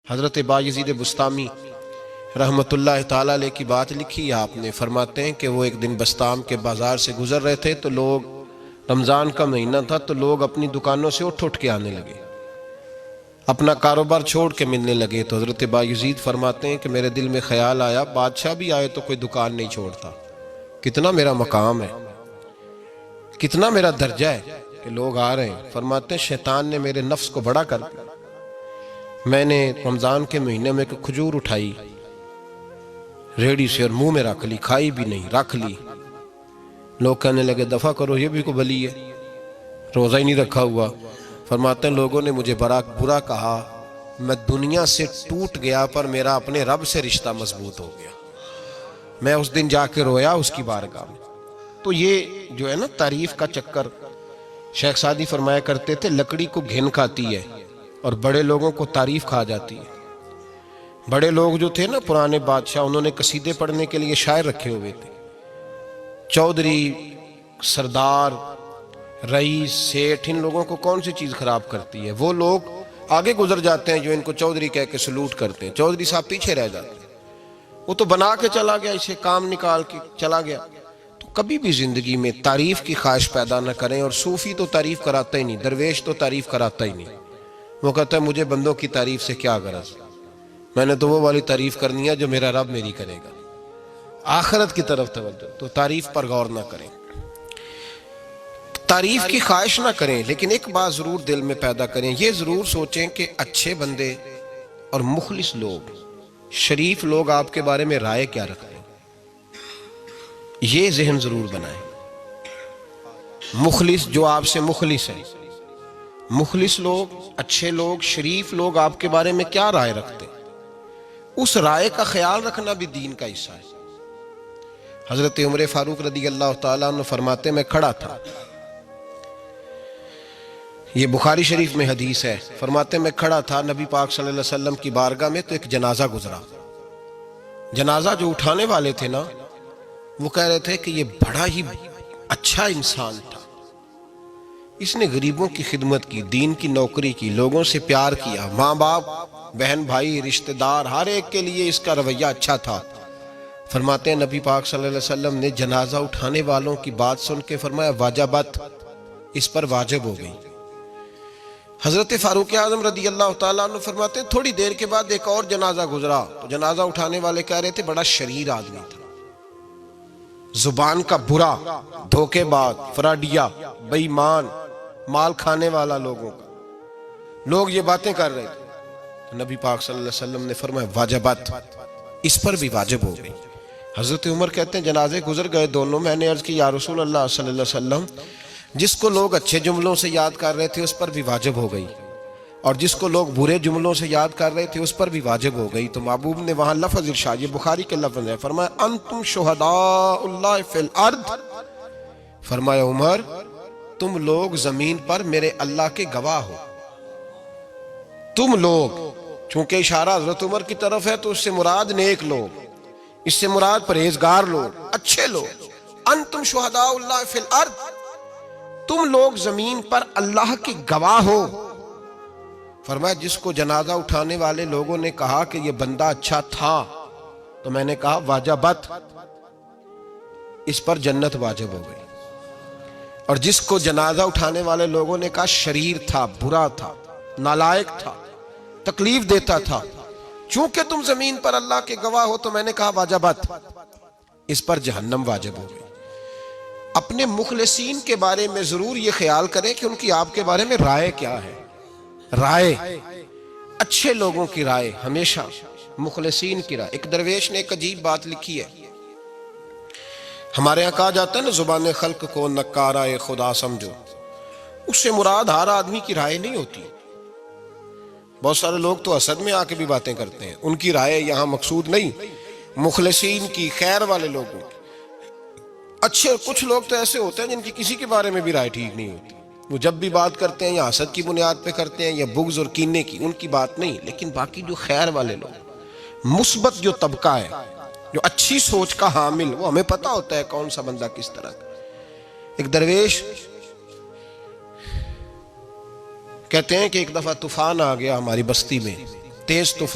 حضرت بایزید بسطامی رحمۃ اللہ تعالیٰ علیہ کی بات لکھی آپ نے، فرماتے ہیں کہ وہ ایک دن بسطام کے بازار سے گزر رہے تھے تو لوگ، رمضان کا مہینہ تھا تو لوگ اپنی دکانوں سے اٹھ کے آنے لگے، اپنا کاروبار چھوڑ کے ملنے لگے۔ تو حضرت بایزید فرماتے ہیں کہ میرے دل میں خیال آیا، بادشاہ بھی آئے تو کوئی دکان نہیں چھوڑتا، کتنا میرا مقام ہے، کتنا میرا درجہ ہے کہ لوگ آ رہے ہیں۔ فرماتے ہیں شیطان نے میرے نفس کو بڑا کر دیا، میں نے رمضان کے مہینے میں ایک کھجور اٹھائی ریڑھی سے اور منہ میں رکھ لی، کھائی بھی نہیں، رکھ لی۔ لوگ کہنے لگے دفع کرو، یہ بھی کو بلی ہے، روزہ ہی نہیں رکھا ہوا۔ فرماتے ہیں لوگوں نے مجھے برا کہا، میں دنیا سے ٹوٹ گیا پر میرا اپنے رب سے رشتہ مضبوط ہو گیا۔ میں اس دن جا کے رویا اس کی بارگاہ میں۔ تو یہ جو ہے نا تعریف کا چکر، شیخ سعدی فرمایا کرتے تھے لکڑی کو گھن کھاتی ہے اور بڑے لوگوں کو تعریف کھا جاتی ہے۔ بڑے لوگ جو تھے نا پرانے بادشاہ، انہوں نے قصیدے پڑھنے کے لیے شاعر رکھے ہوئے تھے، چودھری، سردار، رئیس، سیٹھ، ان لوگوں کو کون سی چیز خراب کرتی ہے؟ وہ لوگ آگے گزر جاتے ہیں جو ان کو چودھری کہہ کے سلوٹ کرتے ہیں، چودھری صاحب پیچھے رہ جاتے ہیں، وہ تو بنا کے چلا گیا، اسے کام نکال کے چلا گیا۔ تو کبھی بھی زندگی میں تعریف کی خواہش پیدا نہ کریں، اور صوفی تو تعریف کراتا ہی نہیں، درویش تو تعریف کراتا ہی نہیں۔ وہ کہتا ہے مجھے بندوں کی تعریف سے کیا غرض، میں نے تو وہ والی تعریف کرنی ہے جو میرا رب میری کرے گا۔ آخرت کی طرف توجہ، تو تعریف پر غور نہ کریں، تعریف کی خواہش نہ کریں، لیکن ایک بات ضرور دل میں پیدا کریں، یہ ضرور سوچیں کہ اچھے بندے اور مخلص لوگ، شریف لوگ آپ کے بارے میں رائے کیا رکھتے ہیں، یہ ذہن ضرور بنائیں۔ مخلص جو آپ سے مخلص ہے، مخلص لوگ، اچھے لوگ، شریف لوگ آپ کے بارے میں کیا رائے رکھتے ہیں، اس رائے کا خیال رکھنا بھی دین کا حصہ ہے۔ حضرت عمر فاروق رضی اللہ تعالیٰ عنہ فرماتے میں کھڑا تھا، یہ بخاری شریف میں حدیث ہے، فرماتے میں کھڑا تھا نبی پاک صلی اللہ علیہ وسلم کی بارگاہ میں، تو ایک جنازہ گزرا۔ جنازہ جو اٹھانے والے تھے نا، وہ کہہ رہے تھے کہ یہ بڑا ہی اچھا انسان تھا، اس نے غریبوں کی خدمت کی، دین کی نوکری کی، لوگوں سے پیار کیا، ماں باپ، بہن بھائی، رشتہ دار، ہر ایک کے لیے اس کا رویہ اچھا تھا۔ فرماتے ہیں نبی پاک صلی اللہ علیہ وسلم نے جنازہ اٹھانے والوں کی بات سن کے فرمایا واجبت، اس پر واجب ہو گئی۔ حضرت فاروق اعظم رضی اللہ تعالیٰ عنہ فرماتے ہیں تھوڑی دیر کے بعد ایک اور جنازہ گزرا، تو جنازہ اٹھانے والے کہہ رہے تھے بڑا شریر آدمی تھا، زبان کا برا، دھوکے باز، فراڈیا، بے ایمان، مال کھانے والا لوگوں کا، لوگ یہ باتیں کر رہے تھے۔ نبی پاک صلی اللہ علیہ وسلم نے فرمایا واجبت، اس پر بھی واجب ہو گئی۔ حضرت عمر کہتے ہیں جنازے گزر گئے دونوں، میں نے عرض کی یا رسول اللہ صلی اللہ علیہ وسلم، جس کو لوگ اچھے جملوں سے یاد کر رہے تھے اس پر بھی واجب ہو گئی، اور جس کو لوگ برے جملوں سے یاد کر رہے تھے اس پر بھی واجب ہو گئی۔ تو محبوب نے وہاں لفظ ارشاد، یہ بخاری کے لفظ ہے، فرمایا انتم شہداء اللہ فی الارض، فرمایا عمر تم لوگ زمین پر میرے اللہ کے گواہ ہو، تم لوگ، چونکہ اشارہ حضرت عمر کی طرف ہے تو اس سے مراد نیک لوگ، اس سے مراد پرہیزگار لوگ، اچھے لوگ، انتم شہداء اللہ فی الارض، تم لوگ زمین پر اللہ کے گواہ ہو۔ فرمایا جس کو جنازہ اٹھانے والے لوگوں نے کہا کہ یہ بندہ اچھا تھا، تو میں نے کہا واجبت، اس پر جنت واجب ہو گئی، اور جس کو جنازہ اٹھانے والے لوگوں نے کہا شریر تھا، برا تھا، نالائق تھا، تکلیف دیتا تھا، چونکہ تم زمین پر اللہ کے گواہ ہو، تو میں نے کہا واجبت، اس پر جہنم واجب ہو گئی۔ اپنے مخلصین کے بارے میں ضرور یہ خیال کریں کہ ان کی آپ کے بارے میں رائے کیا ہے، رائے، اچھے لوگوں کی رائے، ہمیشہ مخلصین کی رائے۔ ایک درویش نے ایک عجیب بات لکھی ہے، ہمارے یہاں کہا جاتا ہے نا زبان خلق کو نکارہ خدا سمجھو، اس سے مراد ہر آدمی کی رائے نہیں ہوتی، بہت سارے لوگ تو حسد میں آ کے بھی باتیں کرتے ہیں، ان کی رائے یہاں مقصود نہیں، مخلصین کی، خیر والے لوگوں کی۔ اچھے کچھ لوگ تو ایسے ہوتے ہیں جن کی کسی کے بارے میں بھی رائے ٹھیک نہیں ہوتی، وہ جب بھی بات کرتے ہیں یا حسد کی بنیاد پہ کرتے ہیں یا بغض اور کینے کی، ان کی بات نہیں، لیکن باقی جو خیر والے لوگ، مثبت جو طبقہ ہے، جو اچھی سوچ کا حامل، وہ ہمیں پتہ ہوتا ہے کون سا بندہ کس طرح کا۔ ایک درویش کہتے ہیں کہ ایک دفعہ طوفان آ گیا ہماری بستی میں، تیز طوفان۔